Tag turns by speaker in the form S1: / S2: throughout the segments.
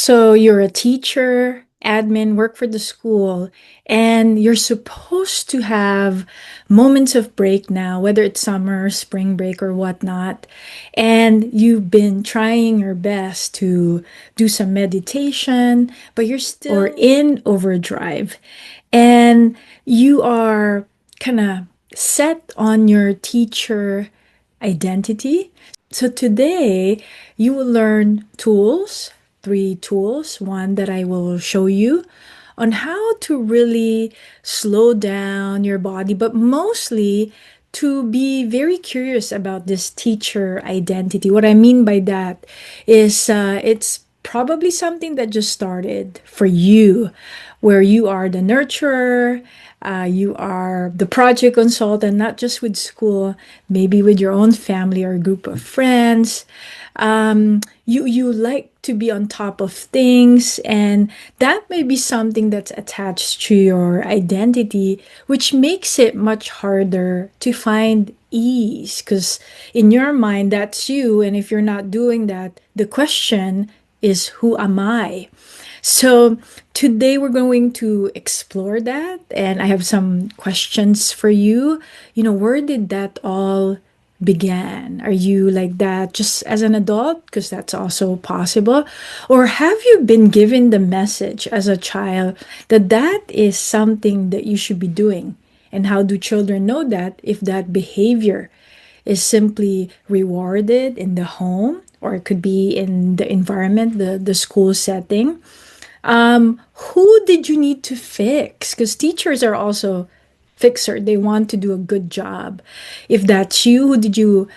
S1: So you're a teacher, admin, work for the school, and you're supposed to have moments of break now, whether it's summer, spring break, or whatnot. And you've been trying your best to do some meditation, but you're still in overdrive. And you are kind of set on your teacher identity. So today you will learn tools, three tools, one that I will show you on how to really slow down your body, but mostly to be very curious about this teacher identity. What I mean by that is it's probably something that just started for you, where you are the nurturer, you are the project consultant, not just with school, maybe with your own family or group of friends. You like to be on top of things, and that may be something that's attached to your identity, which makes it much harder to find ease because in your mind that's you, and if you're not doing that, the question is, who am I? So today we're going to explore that, and I have some questions for you. Where did that all began? Are you like that just as an adult? Because that's also possible. Or have you been given the message as a child that that is something that you should be doing? And how do children know that if that behavior is simply rewarded in the home, or it could be in the environment, the school setting? Who did you need to fix? Because teachers are also fixer. They want to do a good job. If that's you, who did you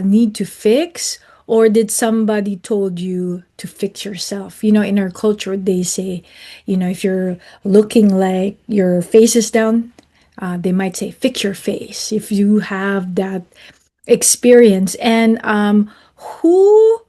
S1: need to fix? Or did somebody told you to fix yourself? In our culture, they say, if you're looking like your face is down, they might say, fix your face. If you have that experience. And who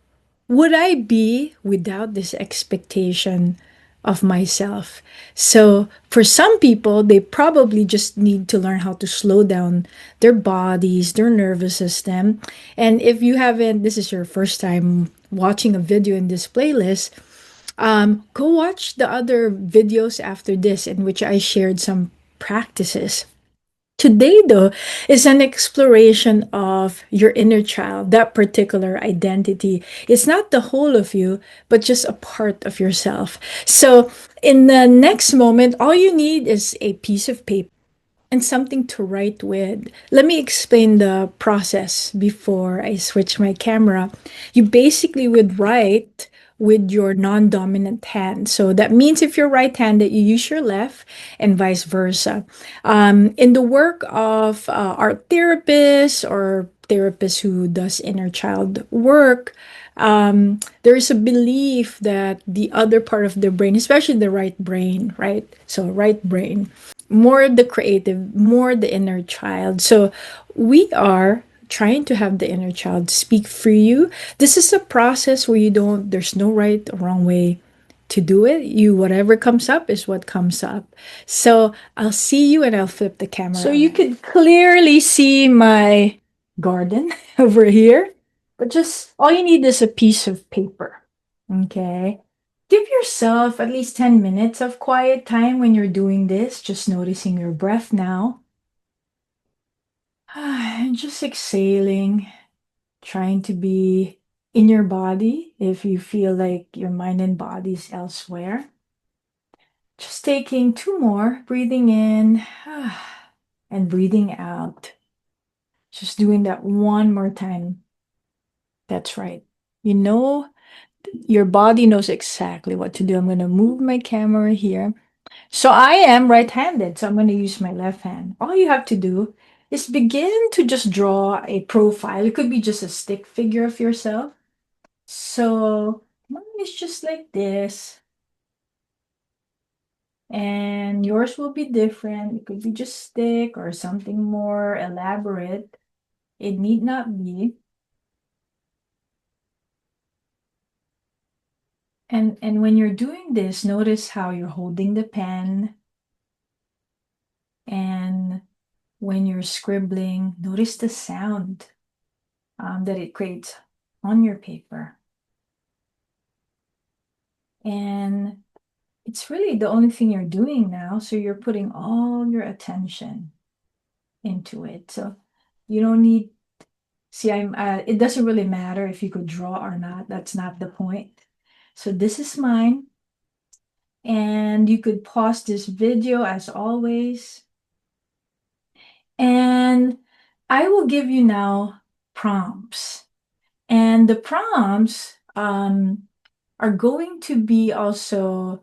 S1: would I be without this expectation of myself? So, for some people, they probably just need to learn how to slow down their bodies, their nervous system. And if you haven't, this is your first time watching a video in this playlist, go watch the other videos after this in which I shared some practices. Today, though, is an exploration of your inner child, that particular identity. It's not the whole of you, but just a part of yourself. So, in the next moment, all you need is a piece of paper and something to write with. Let me explain the process before I switch my camera. You basically would write with your non-dominant hand. So that means if you're right-handed, you use your left and vice versa. In the work of art therapists or therapists who does inner child work, there is a belief that the other part of the brain, especially the right brain, right? So right brain, more the creative, more the inner child. So we are trying to have the inner child speak for you. This is a process where there's no right or wrong way to do it. Whatever comes up is what comes up. So I'll see you and I'll flip the camera. So you could clearly see my garden over here, but just all you need is a piece of paper. Okay. Give yourself at least 10 minutes of quiet time when you're doing this, just noticing your breath now. And just exhaling, trying to be in your body if you feel like your mind and body is elsewhere. Just taking two more, breathing in and breathing out. Just doing that one more time. That's right. Your body knows exactly what to do. I'm going to move my camera here. So I am right-handed, so I'm going to use my left hand. All you have to do is begin to just draw a profile. It could be just a stick figure of yourself. So mine is just like this, and yours will be different. It could be just stick or something more elaborate. It need not be. And when you're doing this, notice how you're holding the pen, and when you're scribbling, notice the sound that it creates on your paper. And it's really the only thing you're doing now. So you're putting all your attention into it. So you don't need, see, it doesn't really matter if you could draw or not. That's not the point. So this is mine. And you could pause this video as always. And I will give you now prompts. And the prompts are going to be also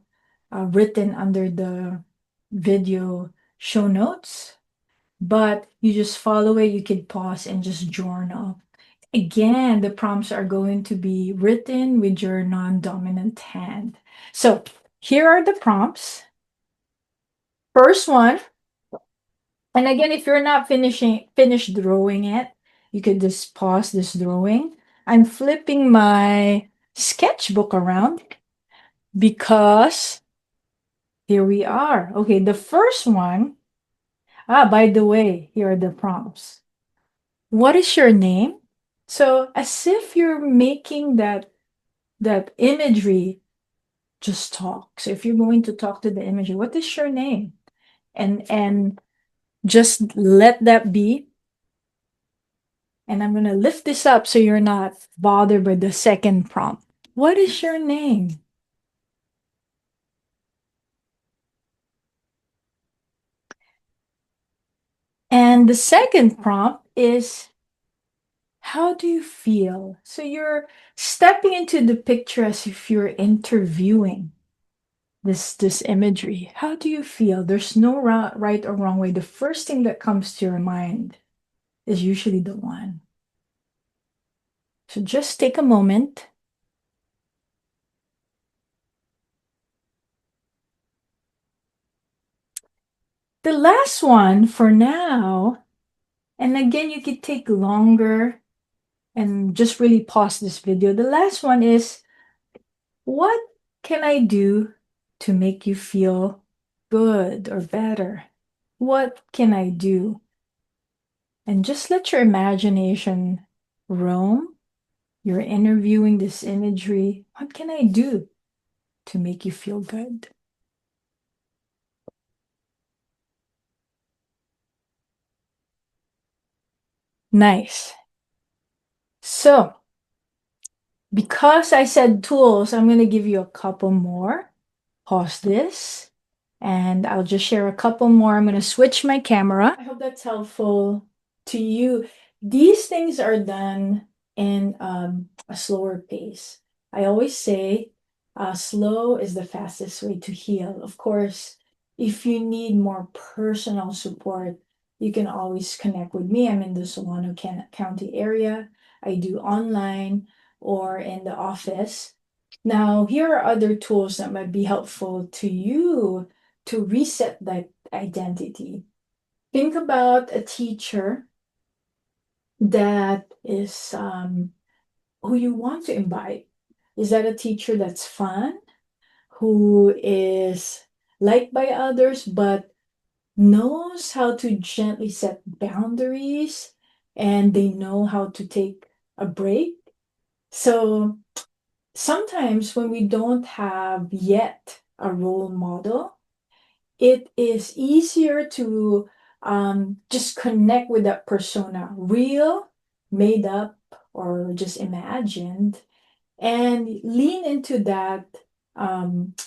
S1: written under the video show notes, but you just follow it. You can pause and just journal. Again, the prompts are going to be written with your non-dominant hand. So here are the prompts. First one, and again, if you're not finished drawing it, you could just pause this drawing. I'm flipping my sketchbook around because here we are. Okay, the first one. By the way, here are the prompts. What is your name? So as if you're making that imagery just talk. So if you're going to talk to the imagery, what is your name? And just let that be. And I'm gonna lift this up so you're not bothered by the second prompt. What is your name? And the second prompt is, how do you feel? So you're stepping into the picture as if you're interviewing this imagery. How do you feel? There's no right or wrong way. The first thing that comes to your mind is usually the one. So just take a moment. The last one for now, and again, you could take longer and just really pause this video. The last one is, what can I do to make you feel good or better? What can I do? And just let your imagination roam. You're interviewing this imagery. What can I do to make you feel good? Nice. So, because I said tools, I'm going to give you a couple more. Pause this, and I'll just share a couple more. I'm going to switch my camera. I hope that's helpful to you. These things are done in a slower pace. I always say slow is the fastest way to heal. Of course, if you need more personal support, you can always connect with me. I'm in the Solano County area. I do online or in the office. Now, here are other tools that might be helpful to you to reset that identity. Think about a teacher that is who you want to invite. Is that a teacher that's fun, who is liked by others, but knows how to gently set boundaries and they know how to take a break? So sometimes when we don't have yet a role model, it is easier to just connect with that persona, real, made up, or just imagined, and lean into that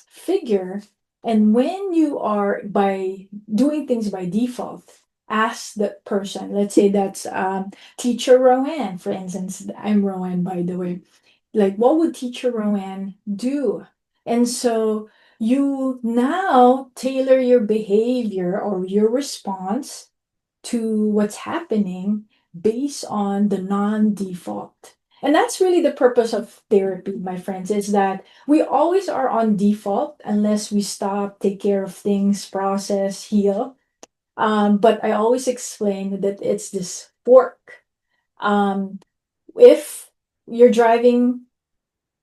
S1: figure. And when you are by doing things by default, ask that person. Let's say that's teacher Roanne, for instance. I'm Roanne, by the way. Like, what would teacher Roanne do? And so you now tailor your behavior or your response to what's happening based on the non-default. And that's really the purpose of therapy, my friends, is that we always are on default unless we stop, take care of things, process, heal. But I always explain that it's this fork. Um, if you're driving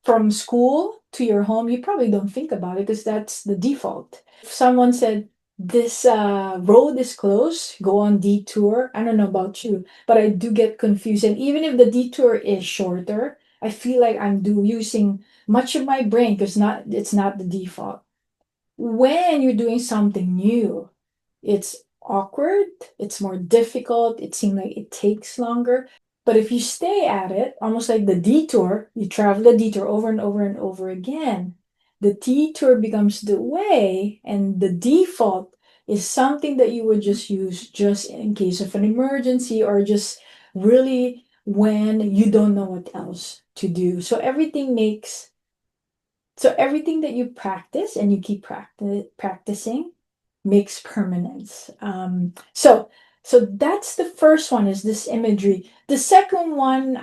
S1: from school to your home, you probably don't think about it because that's the default. If someone said, this road is closed, go on detour. I don't know about you, but I do get confused. And even if the detour is shorter, I feel like using much of my brain because it's not the default. When you're doing something new, it's awkward, it's more difficult, it seems like it takes longer. But if you stay at it, almost like the detour, you travel the detour over and over and over again, the detour becomes the way, and the default is something that you would just use just in case of an emergency or just really when you don't know what else to do. So everything that you practice and you keep practicing makes permanence. So that's the first one, is this imagery. The second one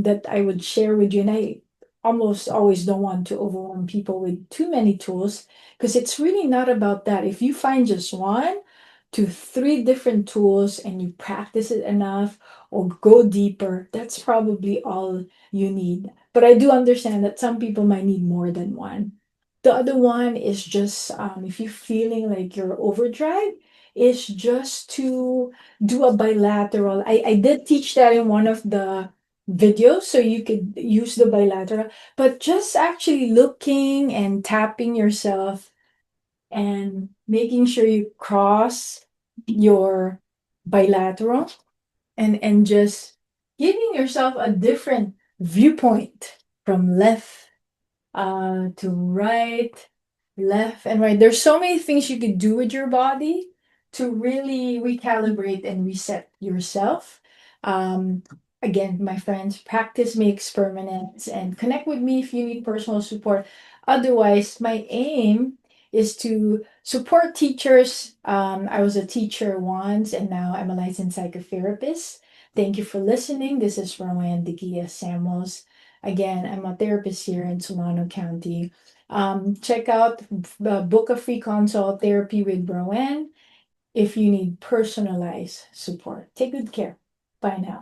S1: that I would share with you, and I almost always don't want to overwhelm people with too many tools, because it's really not about that. If you find just one to three different tools and you practice it enough or go deeper, that's probably all you need. But I do understand that some people might need more than one. The other one is just if you're feeling like you're overdrive, is just to do a bilateral. I did teach that in one of the videos, so you could use the bilateral, but just actually looking and tapping yourself and making sure you cross your bilateral, and just giving yourself a different viewpoint from left to right, left and right. There's so many things you could do with your body to really recalibrate and reset yourself. Um, Again, my friends, practice makes permanent, and connect with me if you need personal support. Otherwise, my aim is to support teachers. I was a teacher once, and now I'm a licensed psychotherapist. Thank you for listening. This is Roanne, the Guia-Samuels. Again, I'm a therapist here in Solano County. Check out book a free consult, Therapy with Roanne, if you need personalized support. Take good care. Bye now.